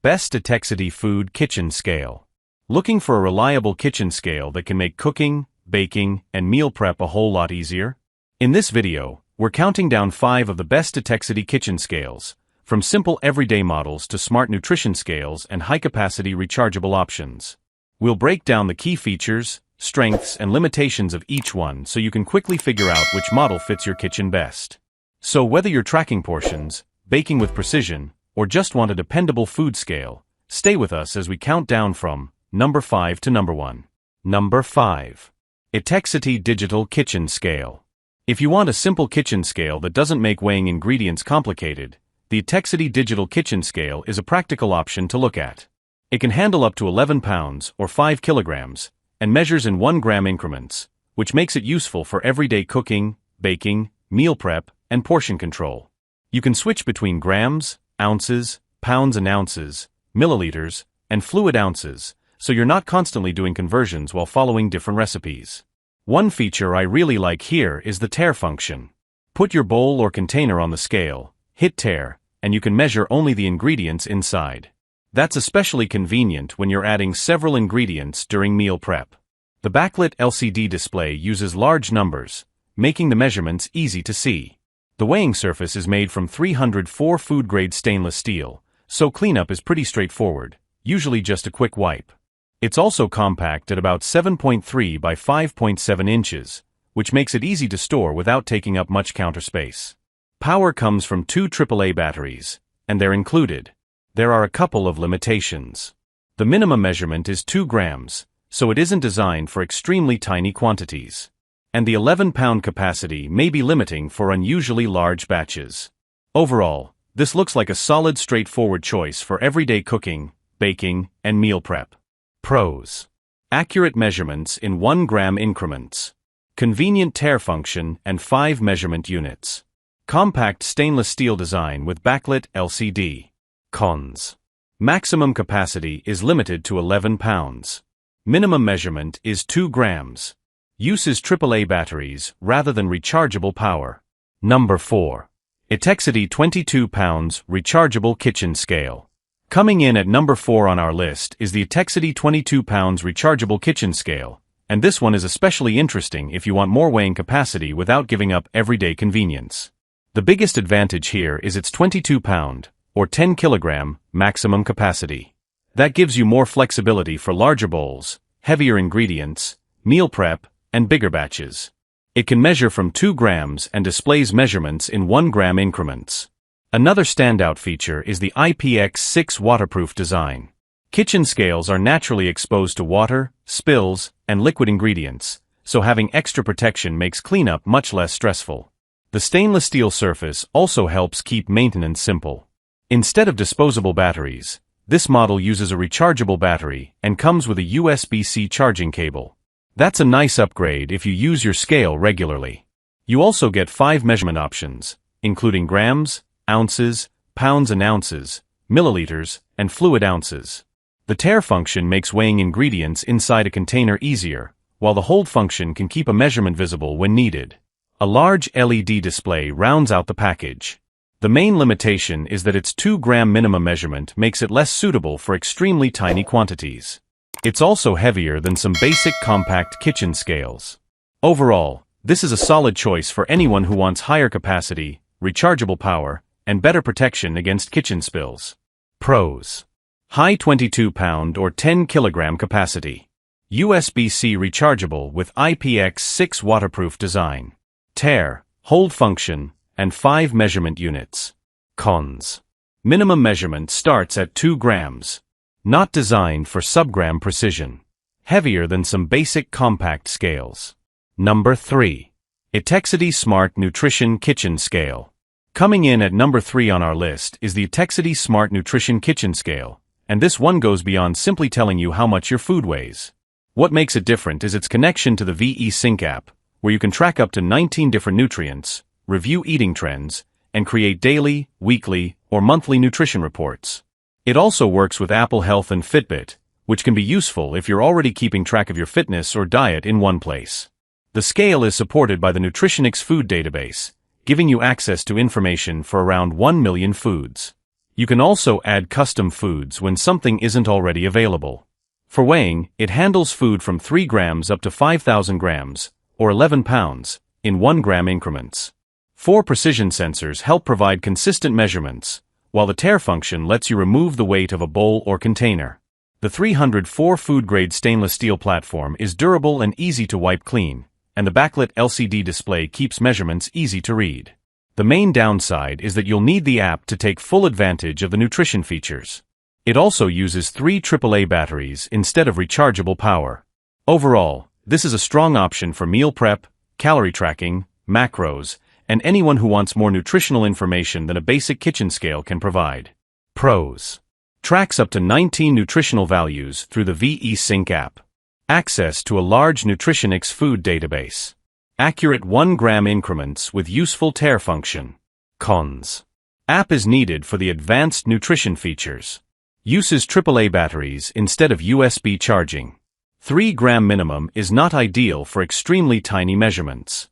Best Etekcity Food Kitchen Scale. Looking for a reliable kitchen scale that can make cooking, baking, and meal prep a whole lot easier? In this video, we're counting down 5 of the best Etekcity kitchen scales, from simple everyday models to smart nutrition scales and high-capacity rechargeable options. We'll break down the key features, strengths, and limitations of each one so you can quickly figure out which model fits your kitchen best. So whether you're tracking portions, baking with precision, or just want a dependable food scale, stay with us as we count down from number 5 to number 1. Number 5. Etekcity Digital Kitchen Scale. If you want a simple kitchen scale that doesn't make weighing ingredients complicated, the Etekcity Digital Kitchen Scale is a practical option to look at. It can handle up to 11 pounds or 5 kilograms and measures in 1 gram increments, which makes it useful for everyday cooking, baking, meal prep, and portion control. You can switch between grams, ounces, pounds and ounces, milliliters, and fluid ounces, so you're not constantly doing conversions while following different recipes. One feature I really like here is the tare function. Put your bowl or container on the scale, hit tare, and you can measure only the ingredients inside. That's especially convenient when you're adding several ingredients during meal prep. The backlit LCD display uses large numbers, making the measurements easy to see. The weighing surface is made from 304 food-grade stainless steel, so cleanup is pretty straightforward, usually just a quick wipe. It's also compact at about 7.3 by 5.7 inches, which makes it easy to store without taking up much counter space. Power comes from 2 AAA batteries, and they're included. There are a couple of limitations. The minimum measurement is 2 grams, so it isn't designed for extremely tiny quantities. And the 11-pound capacity may be limiting for unusually large batches. Overall, this looks like a solid, straightforward choice for everyday cooking, baking, and meal prep. Pros: accurate measurements in 1 gram increments, convenient tare function and 5 measurement units, compact stainless steel design with backlit LCD. Cons: maximum capacity is limited to 11 pounds. Minimum measurement is 2 grams. Uses AAA batteries rather than rechargeable power. Number 4. Etekcity 22 pounds Rechargeable Kitchen Scale. Coming in at number 4 on our list is the Etekcity 22 pounds Rechargeable Kitchen Scale, and this one is especially interesting if you want more weighing capacity without giving up everyday convenience. The biggest advantage here is its 22 pound, or 10 kilogram, maximum capacity. That gives you more flexibility for larger bowls, heavier ingredients, meal prep, and bigger batches. It can measure from 2 grams and displays measurements in 1 gram increments. Another standout feature is the IPX6 waterproof design. Kitchen scales are naturally exposed to water, spills, and liquid ingredients, so having extra protection makes cleanup much less stressful. The stainless steel surface also helps keep maintenance simple. Instead of disposable batteries, this model uses a rechargeable battery and comes with a USB-C charging cable. That's a nice upgrade if you use your scale regularly. You also get 5 measurement options, including grams, ounces, pounds and ounces, milliliters, and fluid ounces. The tare function makes weighing ingredients inside a container easier, while the hold function can keep a measurement visible when needed. A large LED display rounds out the package. The main limitation is that its 2 gram minimum measurement makes it less suitable for extremely tiny quantities. It's also heavier than some basic compact kitchen scales. Overall, this is a solid choice for anyone who wants higher capacity, rechargeable power, and better protection against kitchen spills. Pros: high 22 pound or 10 kilogram capacity. USB-C rechargeable with IPX6 waterproof design. Tare, hold function, and 5 measurement units. Cons: minimum measurement starts at 2 grams. Not designed for subgram precision. Heavier than some basic compact scales. Number 3. Etekcity Smart Nutrition Kitchen Scale. Coming in at number 3 on our list is the Etekcity Smart Nutrition Kitchen Scale, and this one goes beyond simply telling you how much your food weighs. What makes it different is its connection to the VE Sync app, where you can track up to 19 different nutrients, review eating trends, and create daily, weekly, or monthly nutrition reports. It also works with Apple Health and Fitbit, which can be useful if you're already keeping track of your fitness or diet in one place. The scale is supported by the Nutritionix food database, giving you access to information for around 1 million foods. You can also add custom foods when something isn't already available. For weighing, it handles food from 3 grams up to 5,000 grams, or 11 pounds, in 1 gram increments. 4 precision sensors help provide consistent measurements, while the tare function lets you remove the weight of a bowl or container. The 304 food-grade stainless steel platform is durable and easy to wipe clean, and the backlit LCD display keeps measurements easy to read. The main downside is that you'll need the app to take full advantage of the nutrition features. It also uses 3 AAA batteries instead of rechargeable power. Overall, this is a strong option for meal prep, calorie tracking, macros, and anyone who wants more nutritional information than a basic kitchen scale can provide. Pros: tracks up to 19 nutritional values through the VE Sync app. Access to a large Nutritionix food database. Accurate 1 gram increments with useful tare function. Cons: app is needed for the advanced nutrition features. Uses AAA batteries instead of USB charging. 3 gram minimum is not ideal for extremely tiny measurements.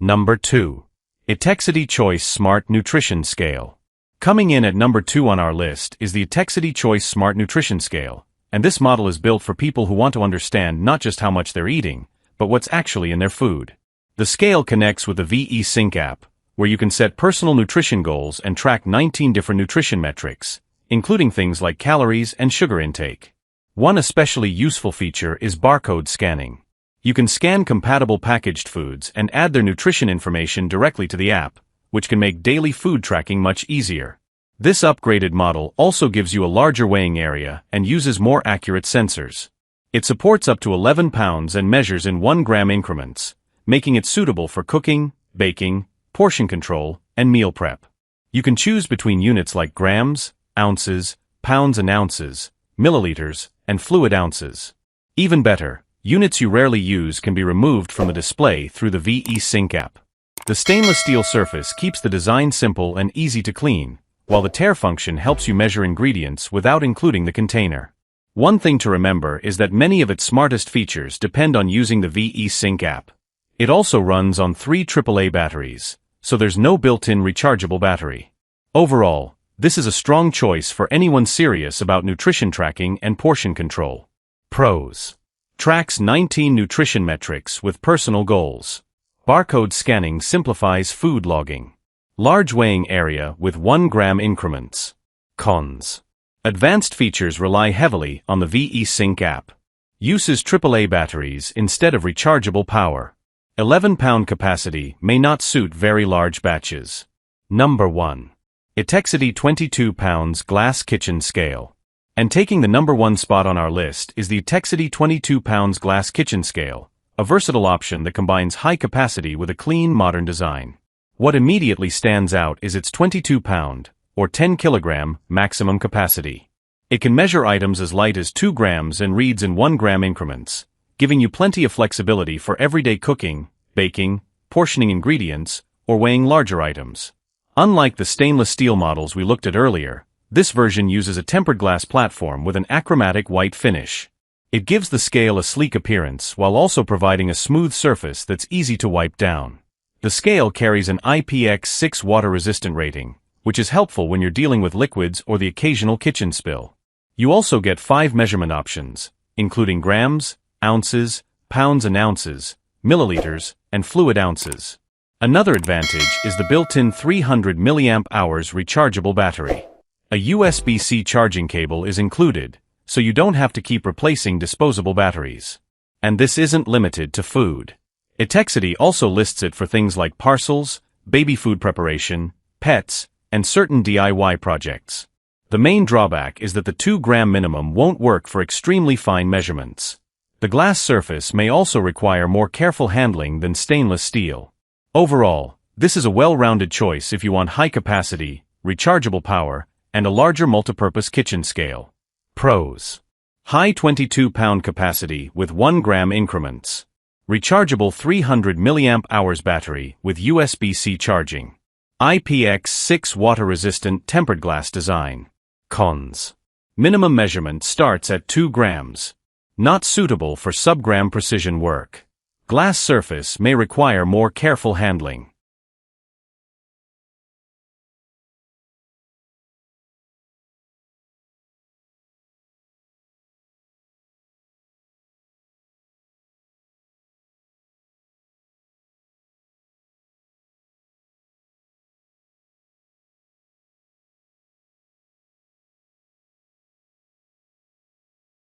Number 2. Etekcity Choice Smart Nutrition Scale. Coming in at number 2 on our list is the Etekcity Choice Smart Nutrition Scale, and this model is built for people who want to understand not just how much they're eating, but what's actually in their food. The scale connects with the VE Sync app, where you can set personal nutrition goals and track 19 different nutrition metrics, including things like calories and sugar intake. One especially useful feature is barcode scanning. You can scan compatible packaged foods and add their nutrition information directly to the app, which can make daily food tracking much easier. This upgraded model also gives you a larger weighing area and uses more accurate sensors. It supports up to 11 pounds and measures in 1 gram increments, making it suitable for cooking, baking, portion control, and meal prep. You can choose between units like grams, ounces, pounds and ounces, milliliters, and fluid ounces. Even better, units you rarely use can be removed from the display through the VE Sync app. The stainless steel surface keeps the design simple and easy to clean, while the tare function helps you measure ingredients without including the container. One thing to remember is that many of its smartest features depend on using the VE Sync app. It also runs on 3 AAA batteries, so there's no built-in rechargeable battery. Overall, this is a strong choice for anyone serious about nutrition tracking and portion control. Pros: tracks 19 nutrition metrics with personal goals. Barcode scanning simplifies food logging. Large weighing area with 1 gram increments. Cons: advanced features rely heavily on the VE Sync app. Uses AAA batteries instead of rechargeable power. 11-pound capacity may not suit very large batches. Number 1. Etekcity 22 pounds glass kitchen scale. And taking the number 1 spot on our list is the Etekcity 22 pounds glass kitchen scale, a versatile option that combines high capacity with a clean, modern design. What immediately stands out is its 22-pound, or 10-kilogram, maximum capacity. It can measure items as light as 2 grams and reads in 1 gram increments, giving you plenty of flexibility for everyday cooking, baking, portioning ingredients, or weighing larger items. Unlike the stainless steel models we looked at earlier, this version uses a tempered glass platform with an achromatic white finish. It gives the scale a sleek appearance while also providing a smooth surface that's easy to wipe down. The scale carries an IPX6 water-resistant rating, which is helpful when you're dealing with liquids or the occasional kitchen spill. You also get 5 measurement options, including grams, ounces, pounds and ounces, milliliters, and fluid ounces. Another advantage is the built-in 300 mAh rechargeable battery. A USB-C charging cable is included, so you don't have to keep replacing disposable batteries. And this isn't limited to food. Etekcity also lists it for things like parcels, baby food preparation, pets, and certain DIY projects. The main drawback is that the 2 gram minimum won't work for extremely fine measurements. The glass surface may also require more careful handling than stainless steel. Overall, this is a well-rounded choice if you want high capacity, rechargeable power, and a larger multipurpose kitchen scale. Pros: high 22-pound capacity with 1 gram increments. Rechargeable 300 mAh battery with USB-C charging. IPX6 water-resistant tempered glass design. Cons: minimum measurement starts at 2 grams. Not suitable for sub-gram precision work. Glass surface may require more careful handling.